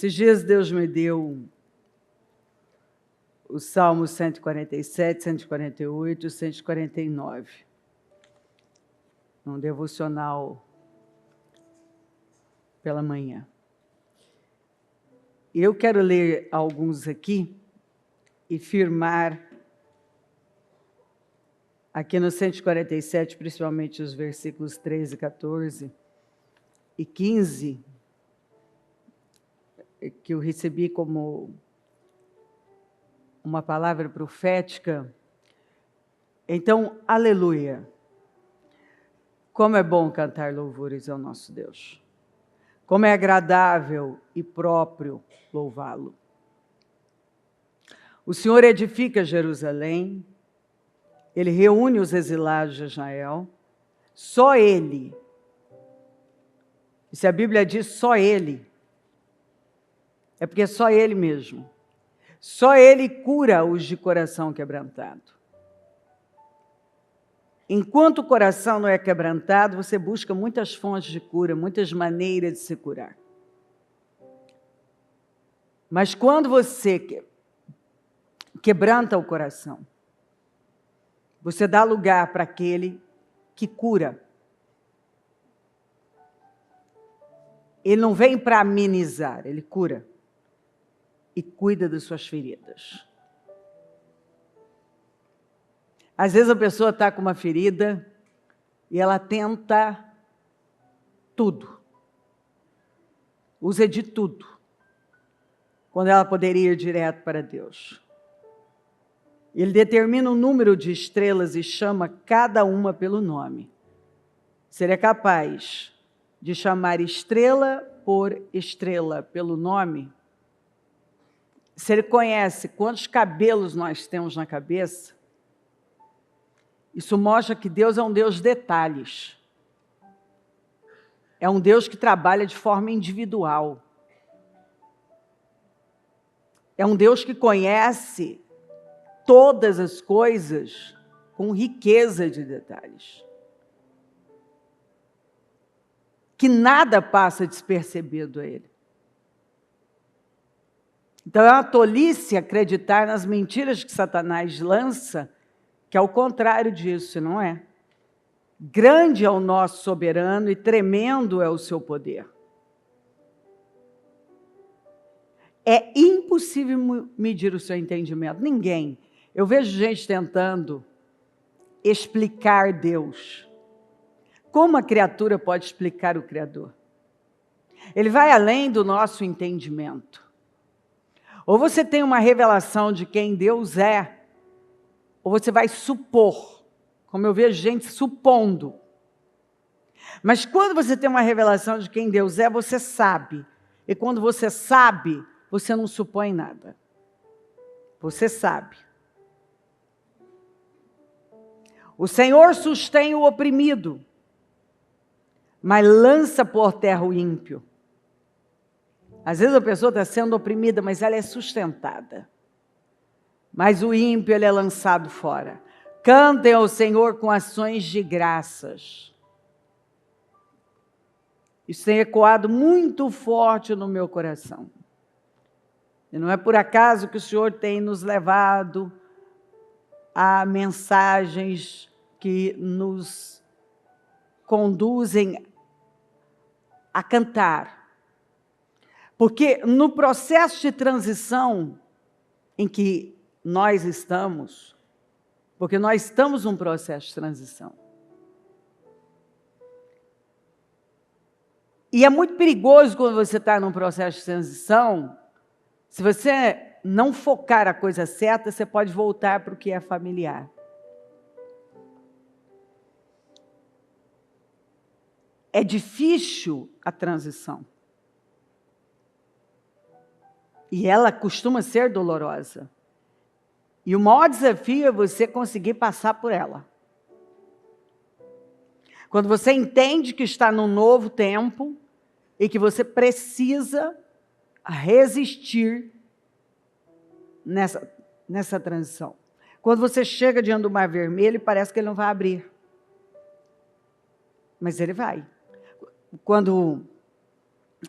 Esses dias Deus me deu o Salmo 147, 148 e 149. Um devocional pela manhã. Eu quero ler alguns aqui e firmar aqui no 147, principalmente os versículos 13, 14 e 15, que eu recebi como uma palavra profética. Então, aleluia! Como é bom cantar louvores ao nosso Deus. Como é agradável e próprio louvá-lo. O Senhor edifica Jerusalém, Ele reúne os exilados de Israel, só Ele. E se a Bíblia diz só Ele, é porque é só Ele mesmo. Só Ele cura os de coração quebrantado. Enquanto o coração não é quebrantado, você busca muitas fontes de cura, muitas maneiras de se curar. Mas quando você quebranta o coração, você dá lugar para aquele que cura. Ele não vem para amenizar, ele cura. E cuida das suas feridas. Às vezes a pessoa está com uma ferida e ela tenta tudo. Usa de tudo. Quando ela poderia ir direto para Deus. Ele determina o número de estrelas e chama cada uma pelo nome. Seria capaz de chamar estrela por estrela pelo nome? Se ele conhece quantos cabelos nós temos na cabeça, isso mostra que Deus é um Deus de detalhes. É um Deus que trabalha de forma individual. É um Deus que conhece todas as coisas com riqueza de detalhes. Que nada passa despercebido a Ele. Então é uma tolice acreditar nas mentiras que Satanás lança, que é o contrário disso, não é? Grande é o nosso soberano e tremendo é o seu poder. É impossível medir o seu entendimento. Ninguém. Eu vejo gente tentando explicar Deus. Como a criatura pode explicar o Criador? Ele vai além do nosso entendimento. Ou você tem uma revelação de quem Deus é, ou você vai supor, como eu vejo gente supondo. Mas quando você tem uma revelação de quem Deus é, você sabe. E quando você sabe, você não supõe nada. Você sabe. O Senhor sustém o oprimido, mas lança por terra o ímpio. Às vezes a pessoa está sendo oprimida, mas ela é sustentada. Mas o ímpio, ele é lançado fora. Cantem ao Senhor com ações de graças. Isso tem ecoado muito forte no meu coração. E não é por acaso que o Senhor tem nos levado a mensagens que nos conduzem a cantar. Porque no processo de transição em que nós estamos, porque nós estamos num processo de transição. E é muito perigoso quando você está num processo de transição, se você não focar a coisa certa, você pode voltar para o que é familiar. É difícil a transição. E ela costuma ser dolorosa. E o maior desafio é você conseguir passar por ela. Quando você entende que está num novo tempo e que você precisa resistir nessa transição. Quando você chega diante do Mar Vermelho, parece que ele não vai abrir. Mas ele vai. Quando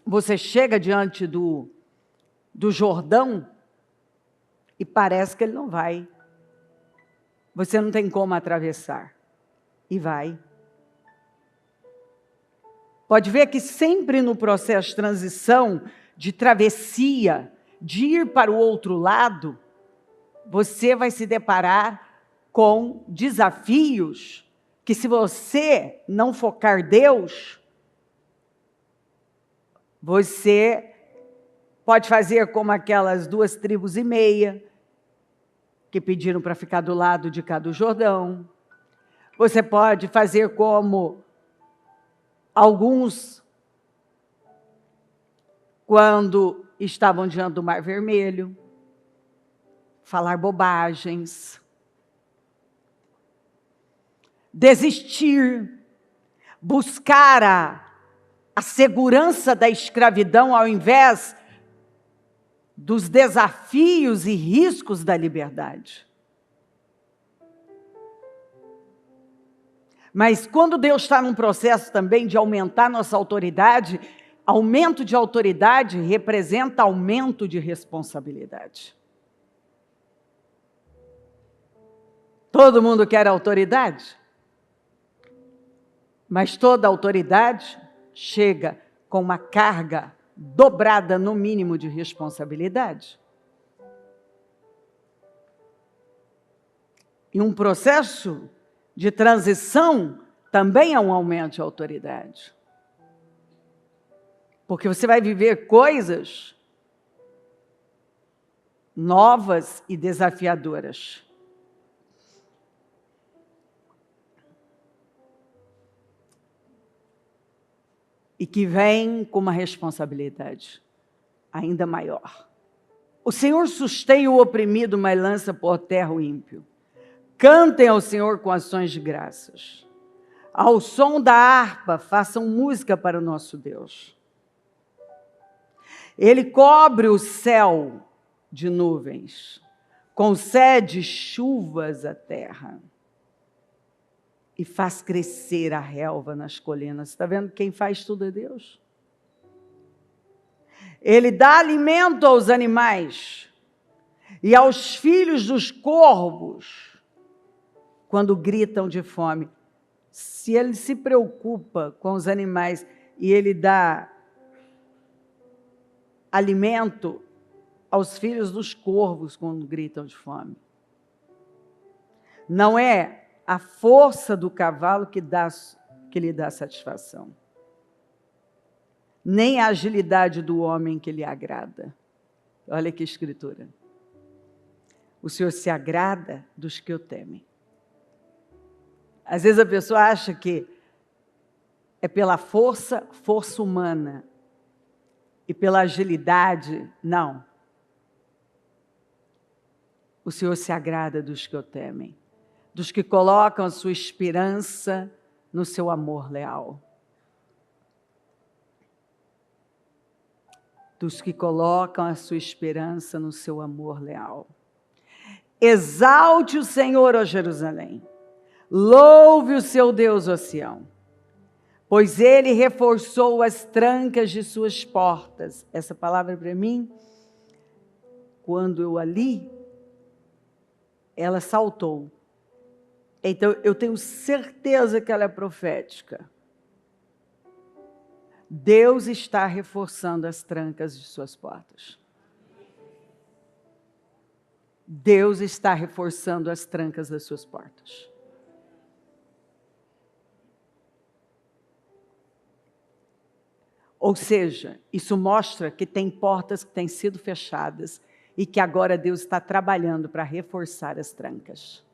você chega diante do do Jordão e parece que ele não vai. Você não tem como atravessar. E vai. Pode ver que sempre no processo de transição, de travessia, de ir para o outro lado, você vai se deparar com desafios que, se você não focar Deus, você pode fazer como aquelas 2,5 tribos que pediram para ficar do lado de cá do Jordão. Você pode fazer como alguns, quando estavam diante do Mar Vermelho, falar bobagens, desistir, buscar a segurança da escravidão ao invés dos desafios e riscos da liberdade. Mas quando Deus está num processo também de aumentar nossa autoridade, aumento de autoridade representa aumento de responsabilidade. Todo mundo quer autoridade? Mas toda autoridade chega com uma carga dobrada, no mínimo, de responsabilidade. E um processo de transição também é um aumento de autoridade. Porque você vai viver coisas novas e desafiadoras. E que vem com uma responsabilidade ainda maior. O Senhor sustém o oprimido, mas lança por terra o ímpio. Cantem ao Senhor com ações de graças. Ao som da harpa, façam música para o nosso Deus. Ele cobre o céu de nuvens, concede chuvas à terra e faz crescer a relva nas colinas. Está vendo quem faz tudo é Deus? Ele dá alimento aos animais e aos filhos dos corvos quando gritam de fome. Se ele se preocupa com os animais e ele dá alimento aos filhos dos corvos quando gritam de fome, não é a força do cavalo que lhe dá satisfação, nem a agilidade do homem que lhe agrada. Olha que escritura. O Senhor se agrada dos que o temem. Às vezes a pessoa acha que é pela força humana e pela agilidade. Não. O Senhor se agrada dos que o temem, dos que colocam a sua esperança no seu amor leal. Dos que colocam a sua esperança no seu amor leal. Exalte o Senhor, ó Jerusalém. Louve o seu Deus, ó Sião. Pois ele reforçou as trancas de suas portas. Essa palavra para mim, quando eu a li, ela saltou. Então, eu tenho certeza que ela é profética. Deus está reforçando as trancas de suas portas. Deus está reforçando as trancas das suas portas. Ou seja, isso mostra que tem portas que têm sido fechadas e que agora Deus está trabalhando para reforçar as trancas.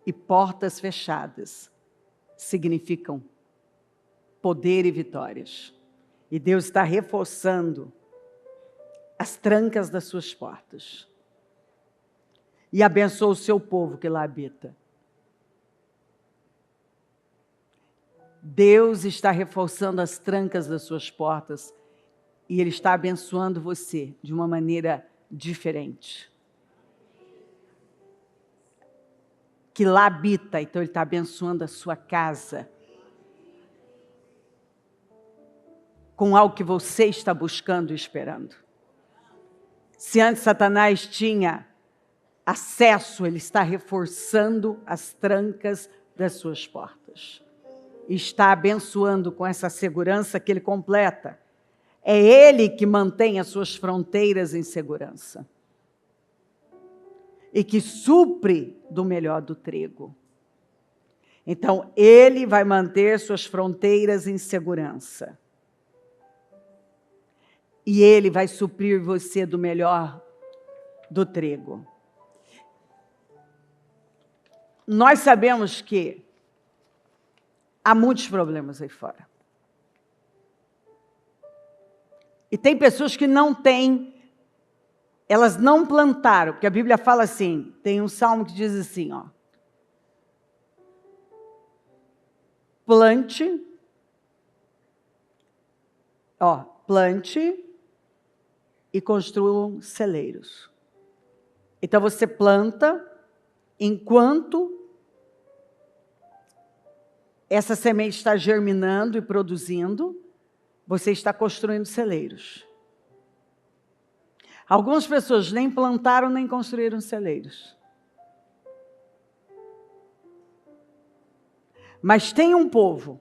E portas fechadas significam poder e vitórias. E Deus está reforçando as trancas das suas portas. E abençoa o seu povo que lá habita. Deus está reforçando as trancas das suas portas e Ele está abençoando você de uma maneira diferente. Que lá habita, então Ele está abençoando a sua casa. com algo que você está buscando e esperando. Se antes Satanás tinha acesso, ele está reforçando as trancas das suas portas. E está abençoando com essa segurança que ele completa. É ele que mantém as suas fronteiras em segurança. E que supre do melhor do trigo. Então, ele vai manter suas fronteiras em segurança. E ele vai suprir você do melhor do trigo. Nós sabemos que há muitos problemas aí fora. E tem pessoas que não têm, elas não plantaram, porque a Bíblia fala assim, tem um salmo que diz assim, ó. Plante e construam celeiros. Então você planta, enquanto essa semente está germinando e produzindo, você está construindo celeiros. Algumas pessoas nem plantaram nem construíram celeiros. Mas tem um povo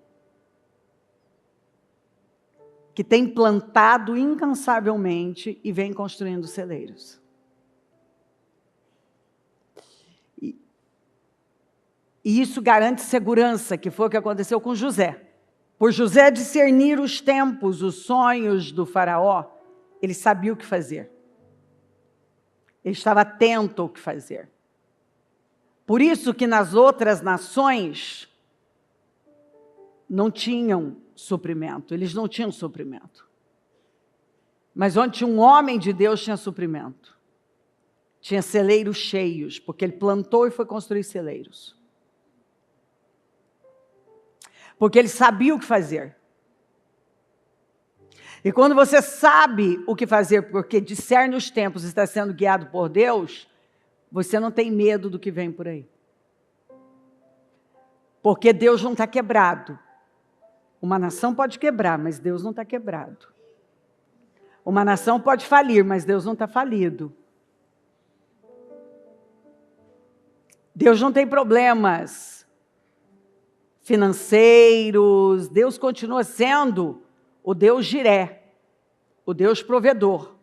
que tem plantado incansavelmente e vem construindo celeiros. E isso garante segurança, que foi o que aconteceu com José. Por José discernir os tempos, os sonhos do faraó, ele sabia o que fazer. Ele estava atento ao que fazer. Por isso que nas outras nações não tinham suprimento, eles não tinham suprimento. Mas onde tinha um homem de Deus, tinha suprimento. Tinha celeiros cheios, porque ele plantou e foi construir celeiros. Porque ele sabia o que fazer. E quando você sabe o que fazer, porque discerne os tempos e está sendo guiado por Deus, você não tem medo do que vem por aí. Porque Deus não está quebrado. Uma nação pode quebrar, mas Deus não está quebrado. Uma nação pode falir, mas Deus não está falido. Deus não tem problemas financeiros. Deus continua sendo o Deus Jiré, o Deus provedor.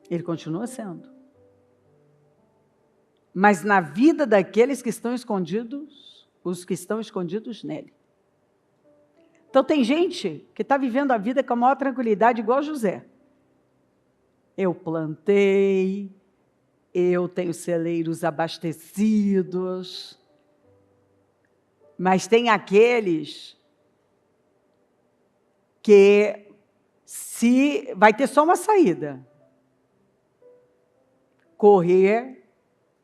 Ele continua sendo. Mas na vida daqueles que estão escondidos, os que estão escondidos nele. Então tem gente que está vivendo a vida com a maior tranquilidade, igual José. Eu plantei, eu tenho celeiros abastecidos, mas tem aqueles que se vai ter só uma saída. Correr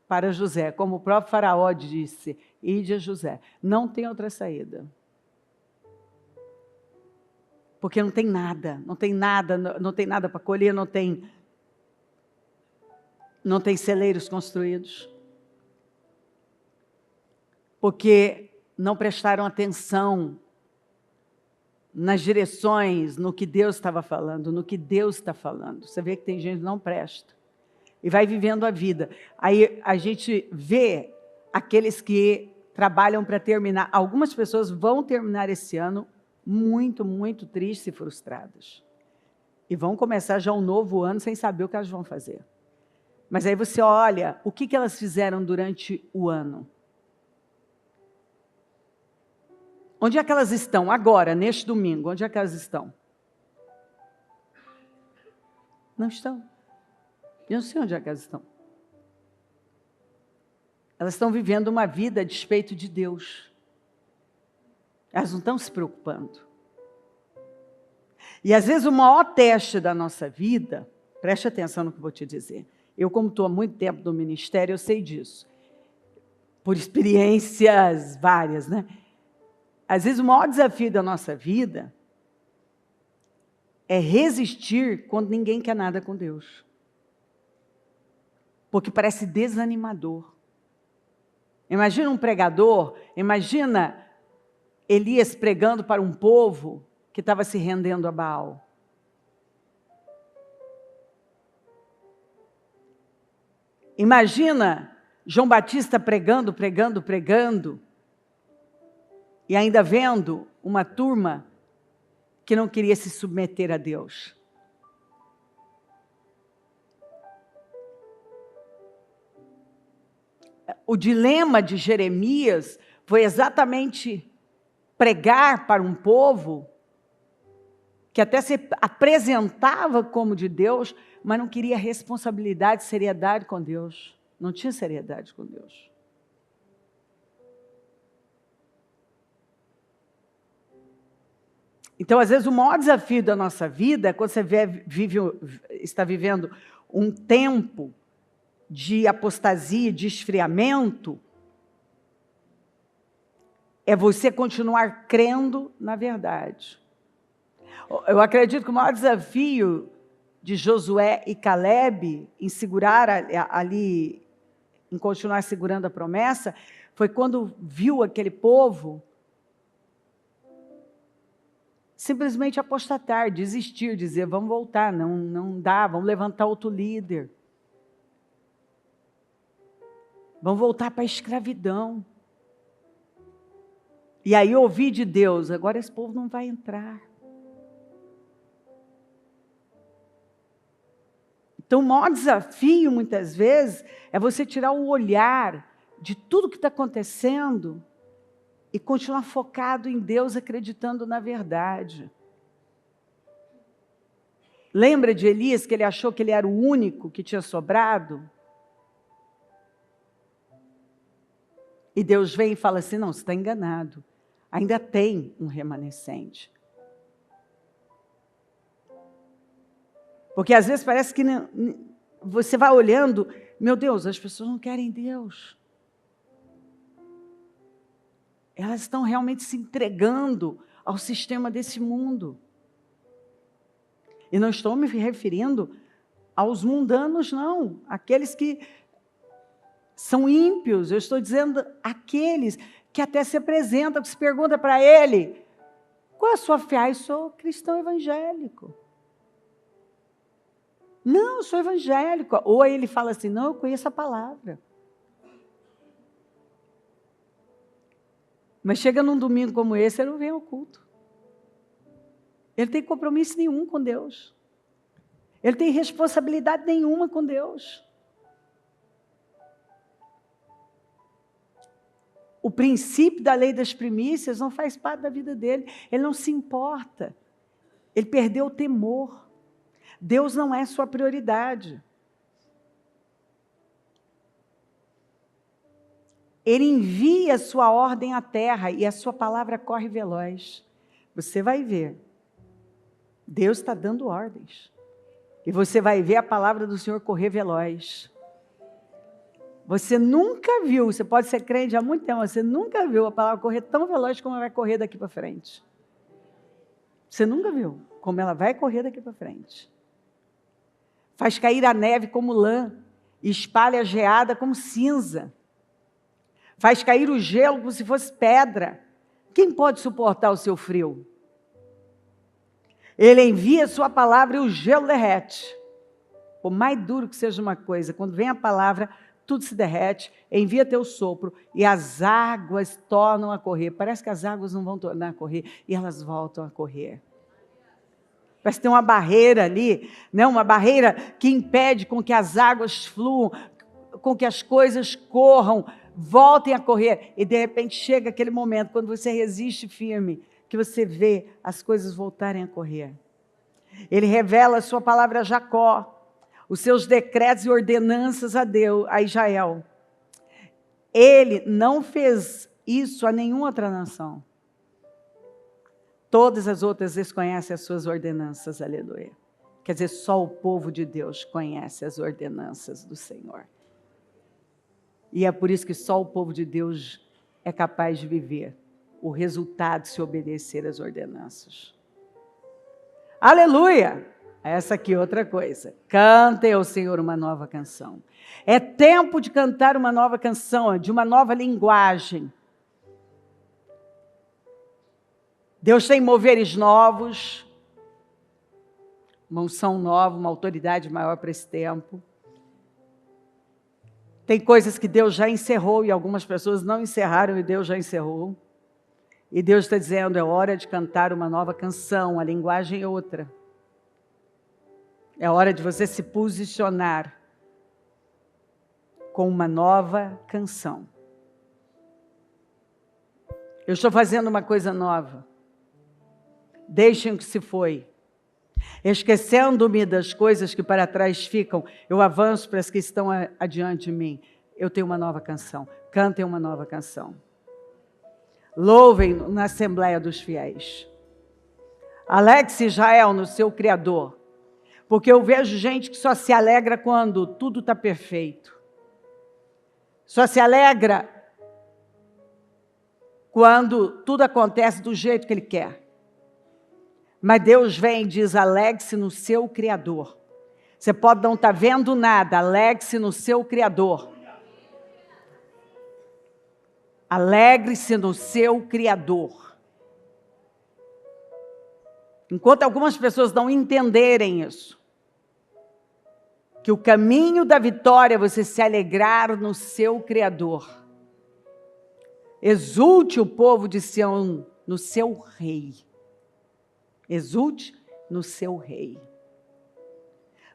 para José, como o próprio faraó disse, ide a José. Não tem outra saída. Porque não tem nada para colher, não tem celeiros construídos. Porque não prestaram atenção nas direções, no que Deus estava falando, no que Deus está falando. Você vê que tem gente que não presta. E vai vivendo a vida. Aí a gente vê aqueles que trabalham para terminar. Algumas pessoas vão terminar esse ano muito, muito tristes e frustradas. E vão começar já um novo ano sem saber o que elas vão fazer. Mas aí você olha, o que elas fizeram durante o ano? Onde é que elas estão agora, neste domingo? Onde é que elas estão? Não estão. Eu não sei onde é que elas estão. Elas estão vivendo uma vida a despeito de Deus. Elas não estão se preocupando. E às vezes o maior teste da nossa vida, preste atenção no que eu vou te dizer. Eu, como estou há muito tempo no ministério, eu sei disso. Por experiências várias, né? Às vezes o maior desafio da nossa vida é resistir quando ninguém quer nada com Deus. Porque parece desanimador. Imagina um pregador, imagina Elias pregando para um povo que estava se rendendo a Baal. Imagina João Batista pregando, e ainda vendo uma turma que não queria se submeter a Deus. O dilema de Jeremias foi exatamente pregar para um povo que até se apresentava como de Deus, mas não queria responsabilidade, seriedade com Deus. Não tinha seriedade com Deus. Então, às vezes, o maior desafio da nossa vida é quando você está vivendo um tempo de apostasia, de esfriamento, é você continuar crendo na verdade. Eu acredito que o maior desafio de Josué e Caleb em segurar ali, em continuar segurando a promessa, foi quando viu aquele povo simplesmente apostatar, desistir, dizer, vamos voltar, não dá, vamos levantar outro líder. Vamos voltar para a escravidão. E aí eu ouvi de Deus, agora esse povo não vai entrar. Então o maior desafio, muitas vezes, é você tirar o olhar de tudo que está acontecendo e continuar focado em Deus, acreditando na verdade. Lembra de Elias, que ele achou que ele era o único que tinha sobrado? E Deus vem e fala assim, não, você está enganado. Ainda tem um remanescente. Porque às vezes parece que você vai olhando, meu Deus, as pessoas não querem Deus. Elas estão realmente se entregando ao sistema desse mundo. E não estou me referindo aos mundanos, não. Aqueles que são ímpios. Eu estou dizendo aqueles que até se apresentam, que se pergunta para ele, qual é a sua fé? Eu sou cristão evangélico. Não, eu sou evangélico. Ou ele fala assim, não, eu conheço a palavra. Mas chega num domingo como esse, ele não vem ao culto. Ele não tem compromisso nenhum com Deus. Ele não tem responsabilidade nenhuma com Deus. O princípio da lei das primícias não faz parte da vida dele. Ele não se importa. Ele perdeu o temor. Deus não é sua prioridade. Ele envia a sua ordem à terra e a sua palavra corre veloz. Você vai ver. Deus está dando ordens. E você vai ver a palavra do Senhor correr veloz. Você nunca viu, você pode ser crente há muito tempo, você nunca viu a palavra correr tão veloz como ela vai correr daqui para frente. Você nunca viu como ela vai correr daqui para frente. Faz cair a neve como lã, e espalha a geada como cinza. Faz cair o gelo como se fosse pedra. Quem pode suportar o seu frio? Ele envia a sua palavra e o gelo derrete. Por mais duro que seja uma coisa, quando vem a palavra, tudo se derrete, envia teu sopro e as águas tornam a correr. Parece que as águas não vão tornar a correr e elas voltam a correr. Parece que tem uma barreira ali, né? Uma barreira que impede com que as águas fluam, com que as coisas corram, voltem a correr. E de repente chega aquele momento, quando você resiste firme, que você vê as coisas voltarem a correr. Ele revela a sua palavra a Jacó, os seus decretos e ordenanças a Deus, a Israel. Ele não fez isso a nenhuma outra nação. Todas as outras desconhecem as suas ordenanças, aleluia. Quer dizer, só o povo de Deus conhece as ordenanças do Senhor. E é por isso que só o povo de Deus é capaz de viver o resultado de se obedecer às ordenanças. Aleluia! Essa aqui é outra coisa. Cantem ao Senhor uma nova canção. É tempo de cantar uma nova canção, de uma nova linguagem. Deus tem moveres novos, uma unção nova, uma autoridade maior para esse tempo. Tem coisas que Deus já encerrou e algumas pessoas não encerraram e Deus já encerrou. E Deus está dizendo, é hora de cantar uma nova canção, a linguagem é outra. É hora de você se posicionar com uma nova canção. Eu estou fazendo uma coisa nova. Deixem o que se foi. Esquecendo-me das coisas que para trás ficam, eu avanço para as que estão adiante de mim. Eu tenho uma nova canção. Cantem uma nova canção. Louvem na Assembleia dos Fiéis. Alegre-se Israel no seu Criador. Porque eu vejo gente que só se alegra quando tudo está perfeito. Só se alegra quando tudo acontece do jeito que Ele quer. Mas Deus vem e diz, alegre-se no seu Criador. Você pode não estar vendo nada, alegre-se no seu Criador. Alegre-se no seu Criador. Enquanto algumas pessoas não entenderem isso, que o caminho da vitória é você se alegrar no seu Criador. Exulte o povo de Sião no seu Rei. Exulte no seu Rei.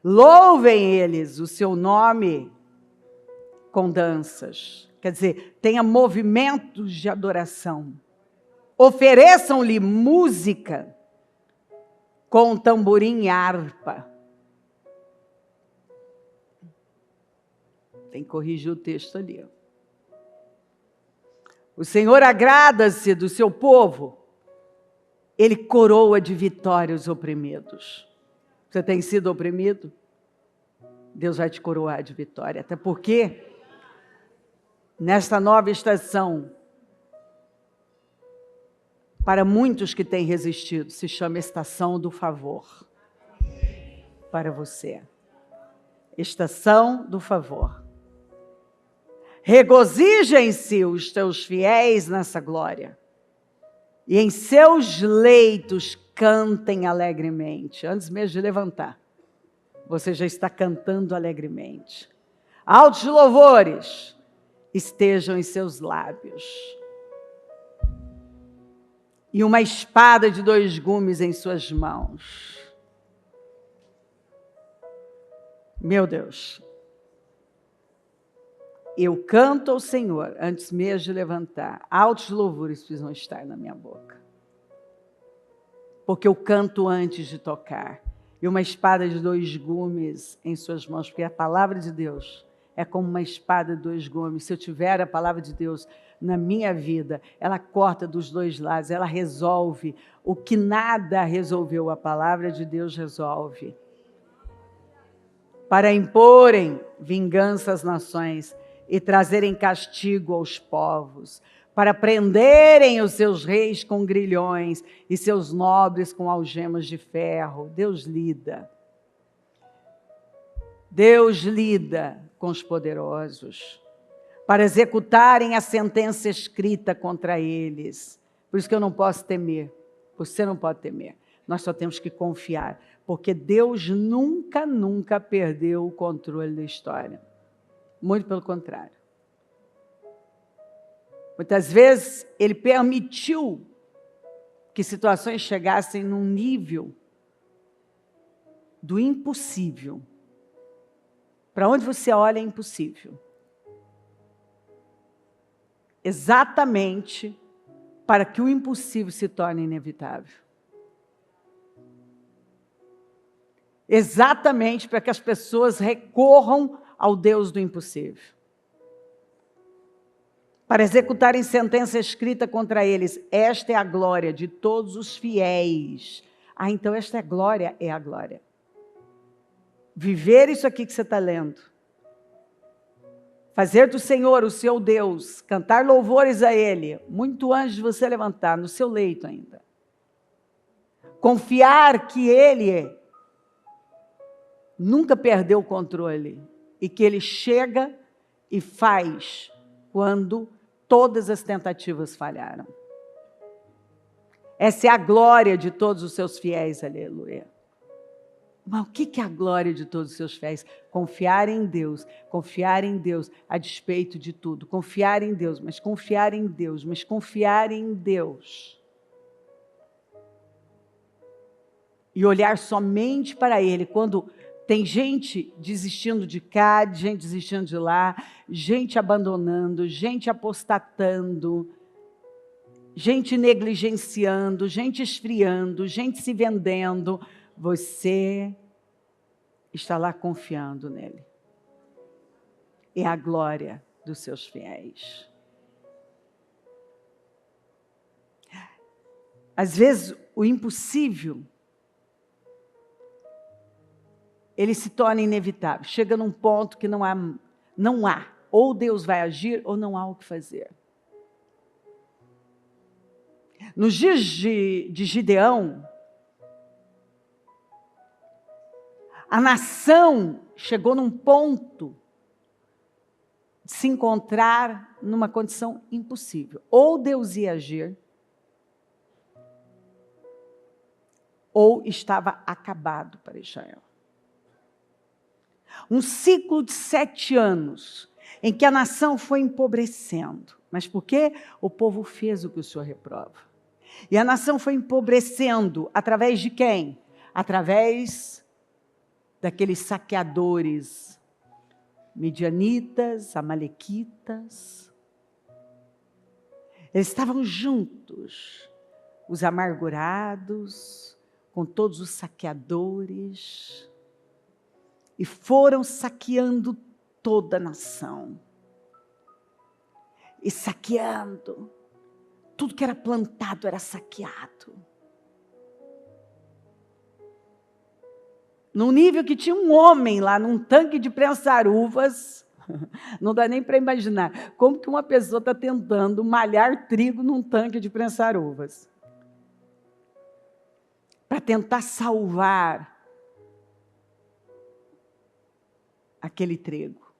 Louvem eles o seu nome com danças. Quer dizer, tenha movimentos de adoração. Ofereçam-lhe música com tamborim e harpa. Tem que corrigir o texto ali. O Senhor agrada-se do seu povo. Ele coroa de vitória os oprimidos. Você tem sido oprimido? Deus vai te coroar de vitória. Até porque, nesta nova estação, para muitos que têm resistido, se chama estação do favor. Para você. Estação do favor. Regozijem-se os teus fiéis nessa glória. E em seus leitos cantem alegremente. Antes mesmo de levantar, você já está cantando alegremente. Altos louvores estejam em seus lábios. E uma espada de 2 gumes em suas mãos. Meu Deus. Eu canto ao Senhor, antes mesmo de levantar. Altos louvores precisam estar na minha boca. Porque eu canto antes de tocar. E uma espada de 2 gumes em suas mãos. Porque a palavra de Deus é como uma espada de 2 gumes. Se eu tiver a palavra de Deus na minha vida, ela corta dos 2 lados. Ela resolve o que nada resolveu. A palavra de Deus resolve. Para imporem vingança às nações e trazerem castigo aos povos, para prenderem os seus reis com grilhões e seus nobres com algemas de ferro. Deus lida. Deus lida com os poderosos, para executarem a sentença escrita contra eles. Por isso que eu não posso temer. Você não pode temer. Nós só temos que confiar, porque Deus nunca perdeu o controle da história. Muito pelo contrário. Muitas vezes Ele permitiu que situações chegassem num nível do impossível. Para onde você olha é impossível. Exatamente para que o impossível se torne inevitável. Exatamente para que as pessoas recorram ao Deus do impossível. Para executarem sentença escrita contra eles. Esta é a glória de todos os fiéis. Ah, então esta é a glória. Viver isso aqui que você está lendo. Fazer do Senhor o seu Deus. Cantar louvores a Ele. Muito antes de você levantar, no seu leito ainda. Confiar que Ele nunca perdeu o controle. E que Ele chega e faz quando todas as tentativas falharam. Essa é a glória de todos os seus fiéis, aleluia. Mas o que é a glória de todos os seus fiéis? Confiar em Deus a despeito de tudo. Confiar em Deus, mas confiar em Deus, mas confiar em Deus. E olhar somente para Ele. Quando tem gente desistindo de cá, gente desistindo de lá, gente abandonando, gente apostatando, gente negligenciando, gente esfriando, gente se vendendo, você está lá confiando nele. É a glória dos seus fiéis. Às vezes, o impossível, ele se torna inevitável. Chega num ponto que não há. Ou Deus vai agir, ou não há o que fazer. Nos dias de Gideão, a nação chegou num ponto de se encontrar numa condição impossível. Ou Deus ia agir, ou estava acabado para Israel. Um ciclo de 7 anos, em que a nação foi empobrecendo. Mas por quê? O povo fez o que o Senhor reprova. E a nação foi empobrecendo através de quem? Através daqueles saqueadores midianitas, amalequitas. Eles estavam juntos, os amargurados, com todos os saqueadores, e foram saqueando toda a nação. E saqueando, tudo que era plantado era saqueado. No nível que tinha um homem lá num tanque de prensar uvas, não dá nem para imaginar como que uma pessoa está tentando malhar trigo num tanque de prensar uvas. Para tentar salvar aquele trigo,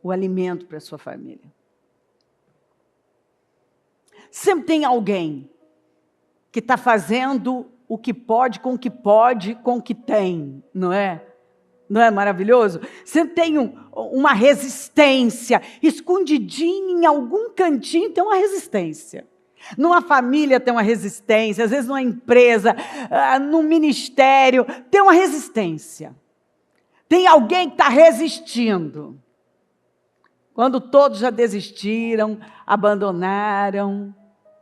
o alimento para a sua família. Sempre tem alguém que está fazendo o que pode, com o que tem, não é? Não é maravilhoso? Sempre tem uma resistência, escondidinho em algum cantinho tem uma resistência. Numa família tem uma resistência, às vezes numa empresa, num ministério, tem uma resistência. Tem alguém que está resistindo. Quando todos já desistiram, abandonaram,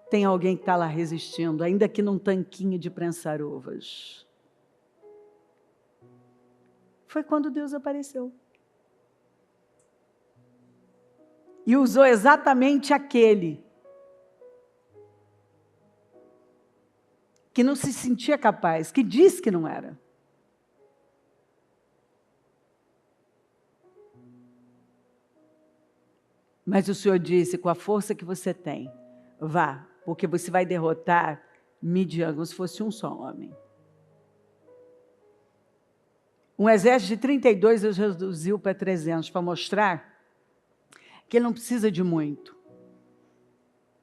tem alguém que está lá resistindo, ainda que num tanquinho de prensar uvas. Foi quando Deus apareceu. E usou exatamente aquele que não se sentia capaz, que disse que não era. Mas o Senhor disse, com a força que você tem, vá, porque você vai derrotar Midian, como se fosse um só homem. Um exército de 32 Deus reduziu para 300, para mostrar que ele não precisa de muito.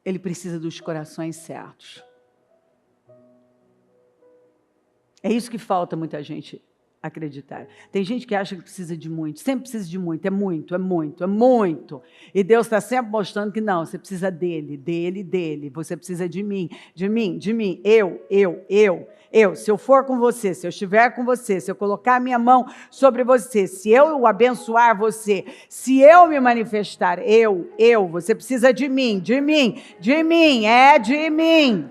Ele precisa dos corações certos. É isso que falta muita gente acreditar. Tem gente que acha que precisa de muito, sempre precisa de muito, é muito, é muito, é muito. E Deus está sempre mostrando que não, você precisa dele, você precisa de mim, eu. Se eu for com você, se eu estiver com você, se eu colocar a minha mão sobre você, se eu abençoar você, se eu me manifestar, você precisa de mim, é de mim.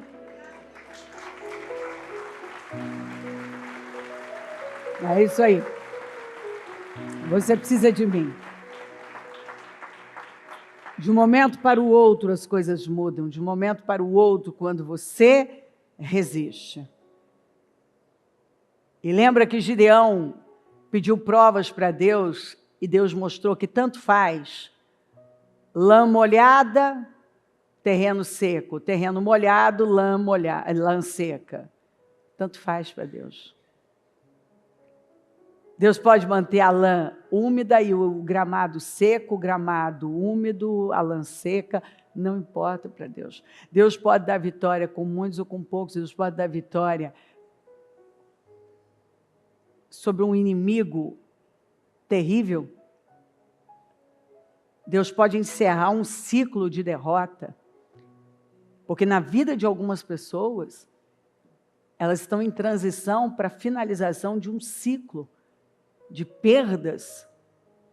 É isso aí. Você precisa de mim. De um momento para o outro as coisas mudam. De um momento para o outro, quando você resiste. E lembra que Gideão pediu provas para Deus e Deus mostrou que tanto faz lã molhada, terreno seco, terreno molhado, lã seca. Tanto faz para Deus. Deus pode manter a lã úmida e o gramado seco, o gramado úmido, a lã seca, não importa para Deus. Deus pode dar vitória com muitos ou com poucos, Deus pode dar vitória sobre um inimigo terrível. Deus pode encerrar um ciclo de derrota, porque na vida de algumas pessoas, elas estão em transição para a finalização de um ciclo de perdas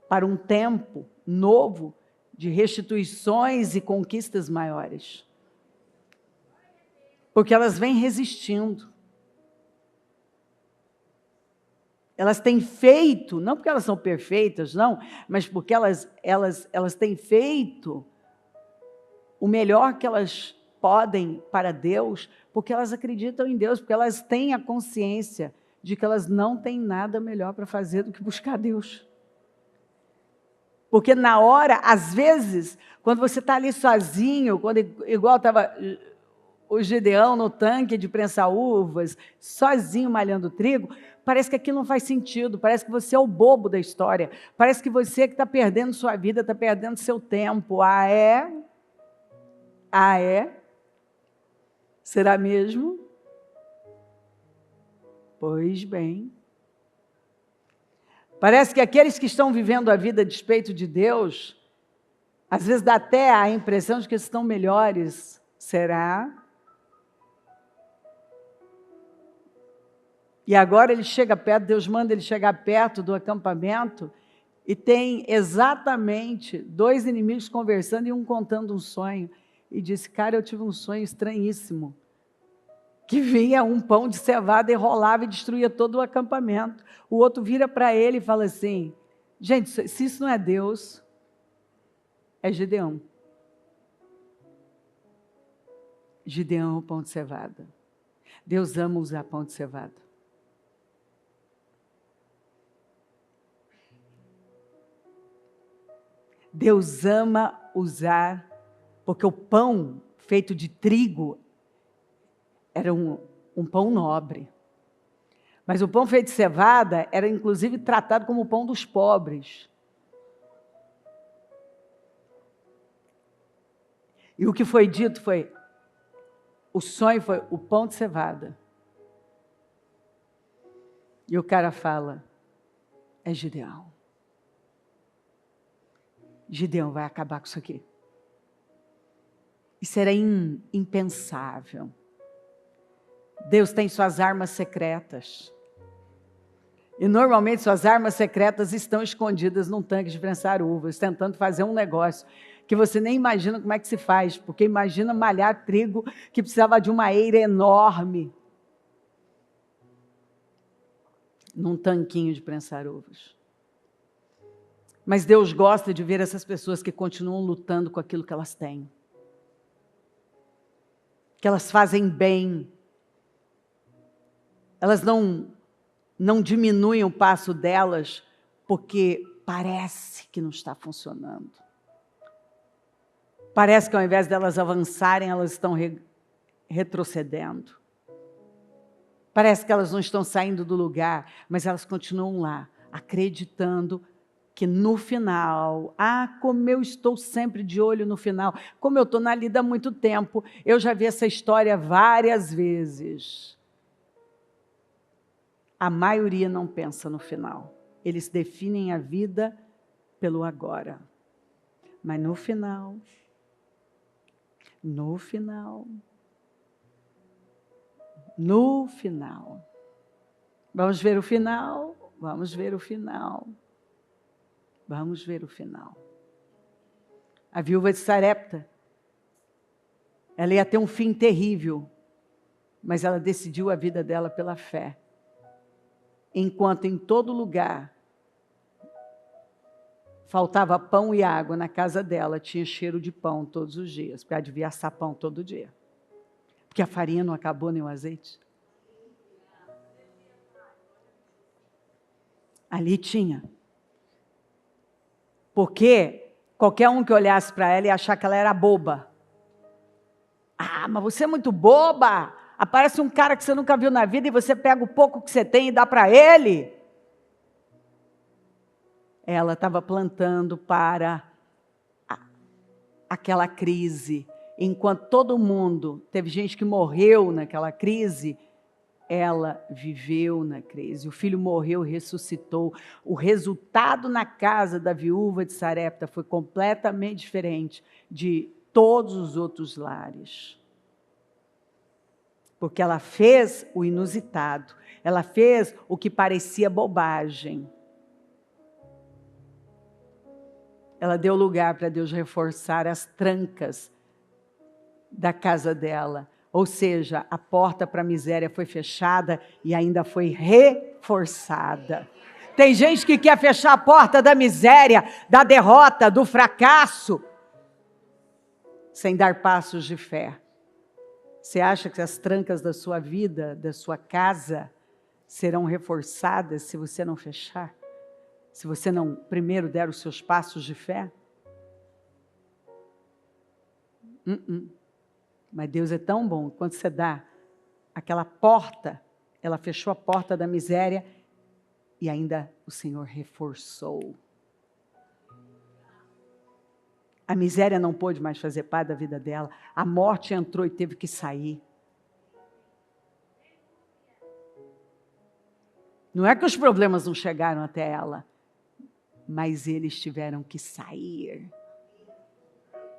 para um tempo novo de restituições e conquistas maiores. Porque elas vêm resistindo. Elas têm feito, não porque elas são perfeitas, não, mas porque elas têm feito o melhor que elas podem para Deus, porque elas acreditam em Deus, porque elas têm a consciência de que elas não têm nada melhor para fazer do que buscar Deus. Porque na hora, às vezes, quando você está ali sozinho, igual estava o Gideão no tanque de prensar uvas, sozinho malhando trigo, parece que aquilo não faz sentido, parece que você é o bobo da história, parece que você que está perdendo sua vida, está perdendo seu tempo. Ah, é? Ah, é? Será mesmo? Pois bem. Parece que aqueles que estão vivendo a vida a despeito de Deus, às vezes dá até a impressão de que estão melhores. Será? E agora ele chega perto, Deus manda ele chegar perto do acampamento e tem exatamente 2 inimigos conversando e um contando um sonho. E disse, cara, eu tive um sonho estranhíssimo, que vinha um pão de cevada e rolava e destruía todo o acampamento. O outro vira para ele e fala assim, gente, se isso não é Deus, é Gideão. Gideão é o pão de cevada. Deus ama usar pão de cevada. Deus ama usar, porque o pão feito de trigo era um pão nobre. Mas o pão feito de cevada era inclusive tratado como o pão dos pobres. E o que foi dito foi, o sonho foi o pão de cevada. E o cara fala, é Gideão. Gideão vai acabar com isso aqui. Isso era impensável. Deus tem suas armas secretas. E normalmente suas armas secretas estão escondidas num tanque de prensar uvas, tentando fazer um negócio que você nem imagina como é que se faz, porque imagina malhar trigo que precisava de uma eira enorme num tanquinho de prensar uvas. Mas Deus gosta de ver essas pessoas que continuam lutando com aquilo que elas têm. Que elas fazem bem. Elas não diminuem o passo delas porque parece que não está funcionando. Parece que ao invés delas avançarem, elas estão retrocedendo. Parece que elas não estão saindo do lugar, mas elas continuam lá, acreditando que no final, como eu estou sempre de olho no final, como eu estou na lida há muito tempo, eu já vi essa história várias vezes. A maioria não pensa no final. Eles definem a vida pelo agora. Mas no final, vamos ver o final, vamos ver o final. Vamos ver o final. A viúva de Sarepta, ela ia ter um fim terrível, mas ela decidiu a vida dela pela fé. Enquanto em todo lugar faltava pão e água, na casa dela tinha cheiro de pão todos os dias, porque ela devia assar pão todo dia. Porque a farinha não acabou nem o azeite. Ali tinha. Porque qualquer um que olhasse para ela ia achar que ela era boba. Mas você é muito boba. Aparece um cara que você nunca viu na vida e você pega o pouco que você tem e dá para ele. ela estava plantando para aquela crise. Enquanto todo mundo, teve gente que morreu naquela crise, ela viveu na crise. O filho morreu, ressuscitou. O resultado na casa da viúva de Sarepta foi completamente diferente de todos os outros lares. Porque ela fez o inusitado. Ela fez o que parecia bobagem. Ela deu lugar para Deus reforçar as trancas da casa dela. Ou seja, a porta para a miséria foi fechada e ainda foi reforçada. Tem gente que quer fechar a porta da miséria, da derrota, do fracasso, sem dar passos de fé. Você acha que as trancas da sua vida, da sua casa, serão reforçadas se você não fechar? Se você não primeiro der os seus passos de fé? Mas Deus é tão bom, quando você dá aquela porta, ela fechou a porta da miséria e ainda o Senhor reforçou. A miséria não pôde mais fazer parte da vida dela, a morte entrou e teve que sair. Não é que os problemas não chegaram até ela, mas eles tiveram que sair.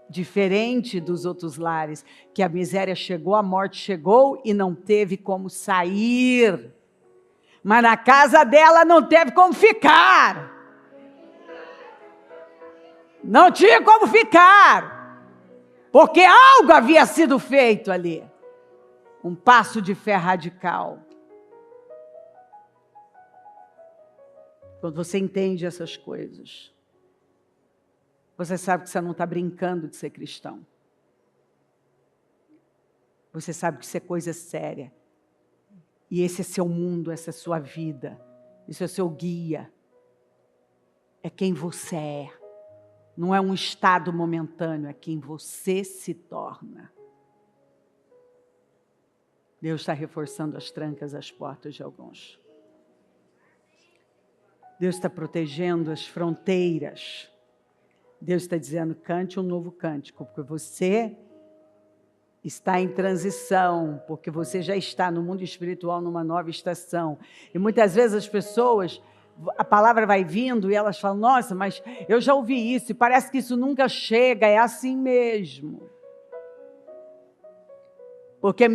Diferente dos outros lares, que a miséria chegou, a morte chegou e não teve como sair. Mas na casa dela não teve como ficar. Não tinha como ficar. Porque algo havia sido feito ali. Um passo de fé radical. Quando você entende essas coisas, você sabe que você não está brincando de ser cristão. Você sabe que isso é coisa séria. E esse é seu mundo, essa é sua vida. Isso é seu guia. É quem você é. Não é um estado momentâneo, é quem você se torna. Deus está reforçando as trancas, as portas de alguns. Deus está protegendo as fronteiras. Deus está dizendo, cante um novo cântico, porque você está em transição, porque você já está no mundo espiritual numa nova estação. E muitas vezes as pessoas, a palavra vai vindo e elas falam, nossa, mas eu já ouvi isso e parece que isso nunca chega, é assim mesmo. Porque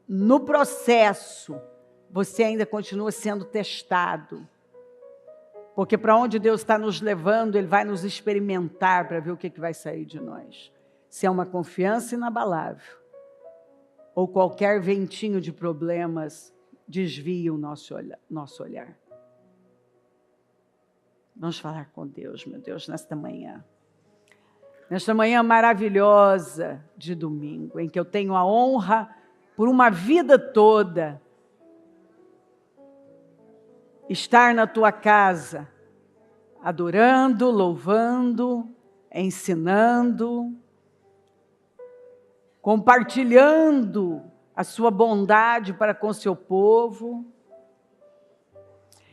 no processo, você ainda continua sendo testado. Porque para onde Deus está nos levando, Ele vai nos experimentar para ver o que vai sair de nós. Se é uma confiança inabalável, ou qualquer ventinho de problemas desvia o nosso olhar. Vamos falar com Deus, meu Deus, nesta manhã. Nesta manhã maravilhosa de domingo, em que eu tenho a honra, por uma vida toda, estar na tua casa, adorando, louvando, ensinando, compartilhando a sua bondade para com seu povo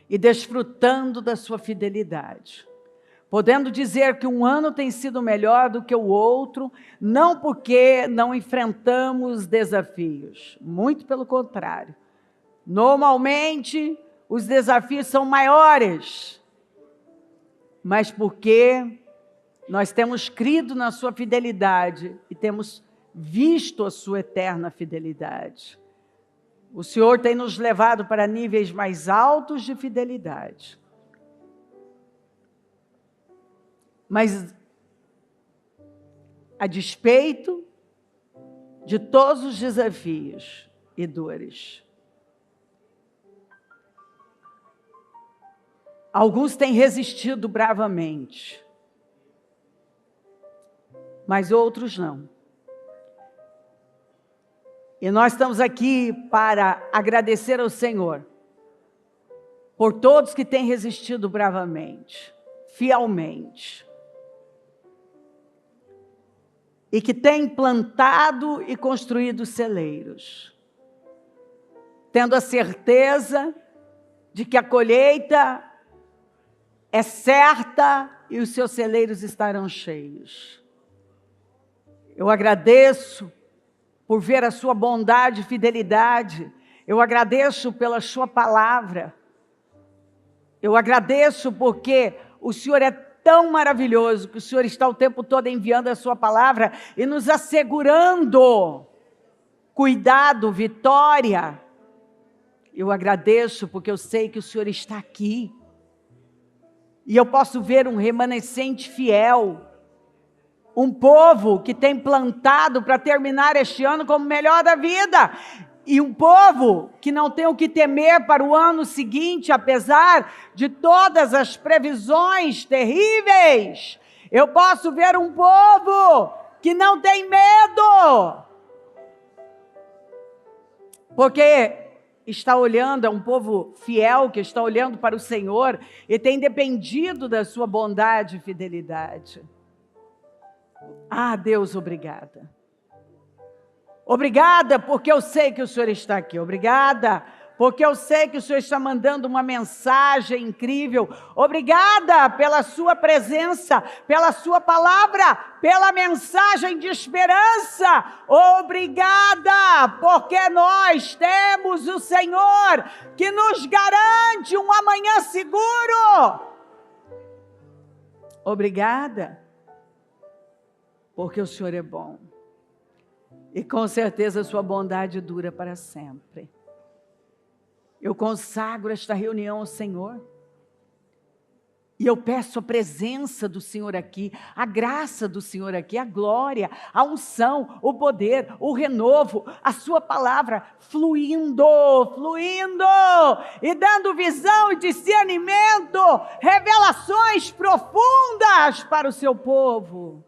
e desfrutando da sua fidelidade. Podendo dizer que um ano tem sido melhor do que o outro, não porque não enfrentamos desafios, muito pelo contrário. Normalmente, os desafios são maiores, mas porque nós temos crido na sua fidelidade e temos visto a sua eterna fidelidade. O Senhor tem nos levado para níveis mais altos de fidelidade. Mas, a despeito de todos os desafios e dores, alguns têm resistido bravamente, mas outros não. E nós estamos aqui para agradecer ao Senhor por todos que têm resistido bravamente, fielmente, e que têm plantado e construído celeiros, tendo a certeza de que a colheita é certa e os seus celeiros estarão cheios. Eu agradeço por ver a sua bondade e fidelidade. Eu agradeço pela sua palavra. Eu agradeço porque o Senhor é tão maravilhoso, que o Senhor está o tempo todo enviando a sua palavra e nos assegurando cuidado, vitória. Eu agradeço porque eu sei que o Senhor está aqui. E eu posso ver um remanescente fiel, um povo que tem plantado para terminar este ano como o melhor da vida, e um povo que não tem o que temer para o ano seguinte, apesar de todas as previsões terríveis. Eu posso ver um povo que não tem medo, porque está olhando, é um povo fiel que está olhando para o Senhor e tem dependido da sua bondade e fidelidade. Ah, Deus, obrigada. Obrigada porque eu sei que o Senhor está aqui. Obrigada porque eu sei que o Senhor está mandando uma mensagem incrível. Obrigada pela sua presença, pela sua palavra, pela mensagem de esperança. Obrigada porque nós temos o Senhor que nos garante um amanhã seguro. Obrigada porque o Senhor é bom. E com certeza a sua bondade dura para sempre. Eu consagro esta reunião ao Senhor. E eu peço a presença do Senhor aqui, a graça do Senhor aqui, a glória, a unção, o poder, o renovo, a sua palavra fluindo, fluindo e dando visão e discernimento, revelações profundas para o seu povo.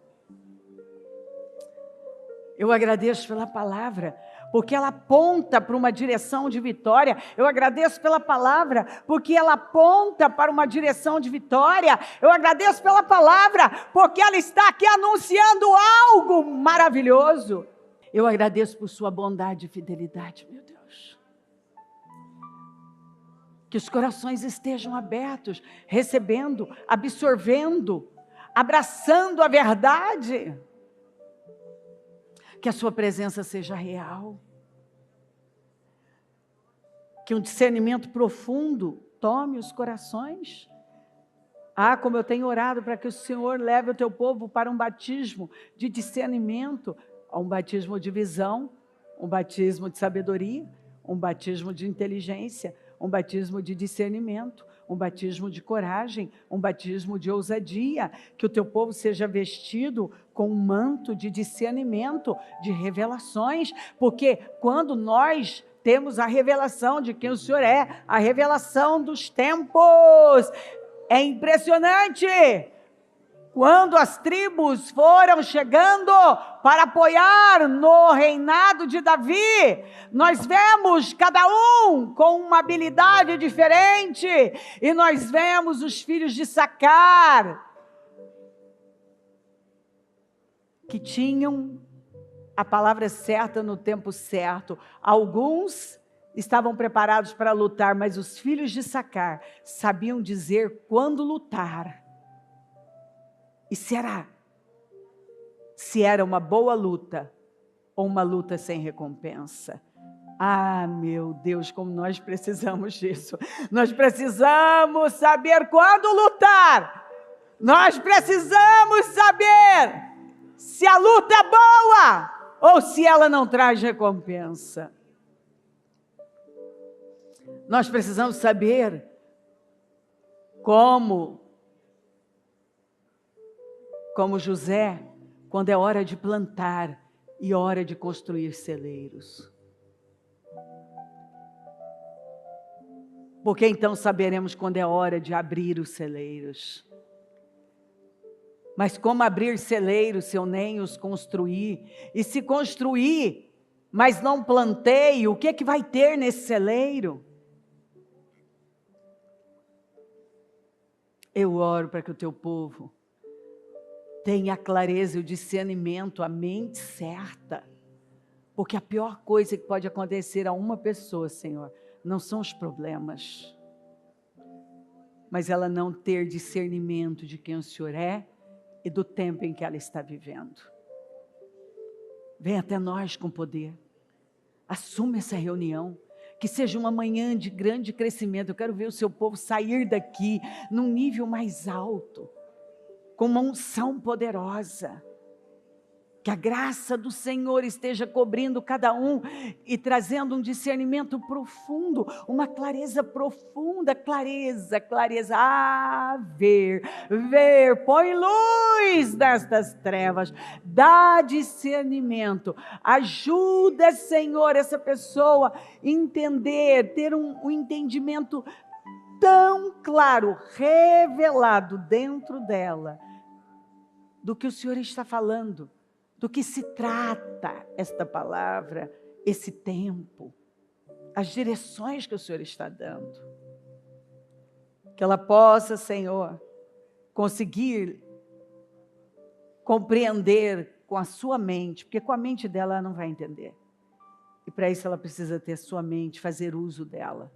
Eu agradeço pela palavra, porque ela aponta para uma direção de vitória. Eu agradeço pela palavra, porque ela aponta para uma direção de vitória. Eu agradeço pela palavra, porque ela está aqui anunciando algo maravilhoso. Eu agradeço por sua bondade e fidelidade, meu Deus. Que os corações estejam abertos, recebendo, absorvendo, abraçando a verdade. Que a sua presença seja real. Que um discernimento profundo tome os corações. Ah, como eu tenho orado para que o Senhor leve o teu povo para um batismo de discernimento, um batismo de visão, um batismo de sabedoria, um batismo de inteligência, um batismo de discernimento, um batismo de coragem, um batismo de ousadia, que o teu povo seja vestido com um manto de discernimento, de revelações, porque quando nós temos a revelação de quem o Senhor é, a revelação dos tempos, é impressionante. Quando as tribos foram chegando para apoiar no reinado de Davi, nós vemos cada um com uma habilidade diferente, e nós vemos os filhos de Issacar, que tinham a palavra certa no tempo certo. Alguns estavam preparados para lutar, mas os filhos de Issacar sabiam dizer quando lutar. E se era uma boa luta ou uma luta sem recompensa. Ah, meu Deus, como nós precisamos disso. Nós precisamos saber quando lutar. Nós precisamos saber se a luta é boa ou se ela não traz recompensa. Nós precisamos saber como José, quando é hora de plantar e hora de construir celeiros. Porque então saberemos quando é hora de abrir os celeiros. Mas como abrir celeiros se eu nem os construir? E se construir, mas não plantei, o que vai ter nesse celeiro? Eu oro para que o teu povo tenha a clareza e o discernimento, a mente certa. Porque a pior coisa que pode acontecer a uma pessoa, Senhor, não são os problemas. mas ela não ter discernimento de quem o Senhor é e do tempo em que ela está vivendo. Vem até nós com poder. Assuma essa reunião. Que seja uma manhã de grande crescimento. Eu quero ver o seu povo sair daqui num nível mais alto, com uma unção poderosa. Que a graça do Senhor esteja cobrindo cada um e trazendo um discernimento profundo, uma clareza profunda, clareza. Ver, põe luz nestas trevas, dá discernimento, ajuda, Senhor, essa pessoa a entender, ter um entendimento tão claro, revelado dentro dela, do que o Senhor está falando. Do que se trata esta palavra, esse tempo, as direções que o Senhor está dando. Que ela possa, Senhor, conseguir compreender com a sua mente, porque com a mente dela ela não vai entender. E para isso ela precisa ter sua mente, fazer uso dela.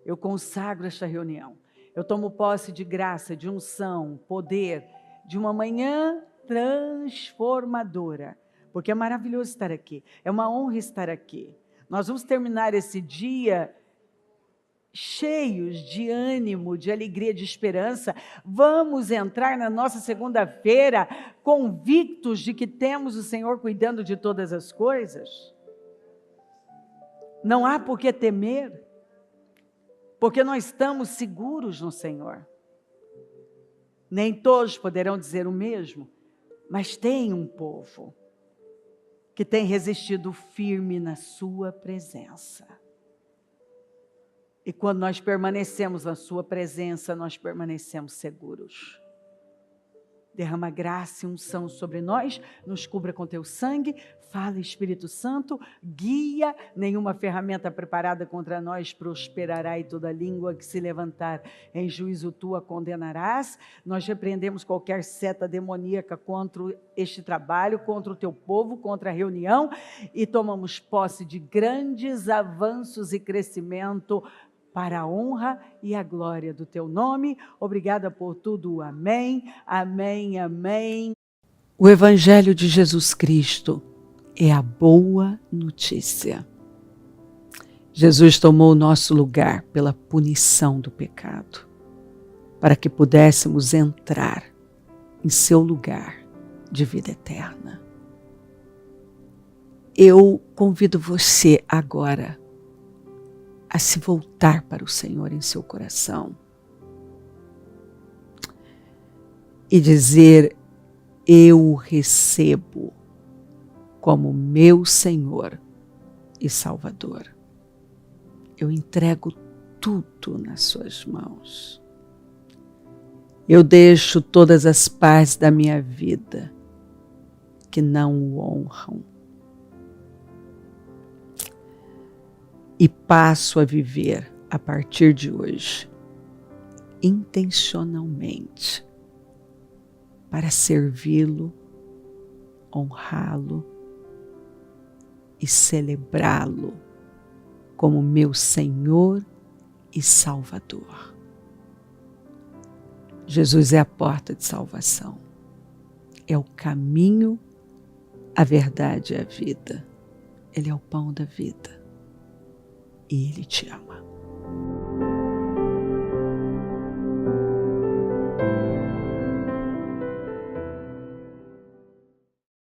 Eu consagro esta reunião. Eu tomo posse de graça, de unção, poder, de uma manhã transformadora, porque é maravilhoso estar aqui, é uma honra estar aqui. Nós vamos terminar esse dia cheios de ânimo, de alegria, de esperança. Vamos entrar na nossa segunda-feira convictos de que temos o Senhor cuidando de todas as coisas. Não há por que temer, porque nós estamos seguros no Senhor. Nem todos poderão dizer o mesmo, mas tem um povo que tem resistido firme na sua presença. E quando nós permanecemos na sua presença, nós permanecemos seguros. Derrama graça e unção sobre nós, nos cubra com teu sangue, fala, Espírito Santo, guia, nenhuma ferramenta preparada contra nós prosperará e toda língua que se levantar em juízo tu a condenarás. Nós repreendemos qualquer seta demoníaca contra este trabalho, contra o teu povo, contra a reunião e tomamos posse de grandes avanços e crescimento para a honra e a glória do teu nome. Obrigada por tudo. Amém, amém, amém. O Evangelho de Jesus Cristo é a boa notícia. Jesus tomou o nosso lugar pela punição do pecado, para que pudéssemos entrar em seu lugar de vida eterna. Eu convido você agora a se voltar para o Senhor em seu coração e dizer: eu o recebo como meu Senhor e Salvador. Eu entrego tudo nas suas mãos. Eu deixo todas as partes da minha vida que não o honram e passo a viver a partir de hoje intencionalmente para servi-lo, honrá-lo e celebrá-lo como meu Senhor e Salvador. Jesus é a porta de salvação, é o caminho, a verdade e a vida. Ele é o pão da vida e Ele te ama.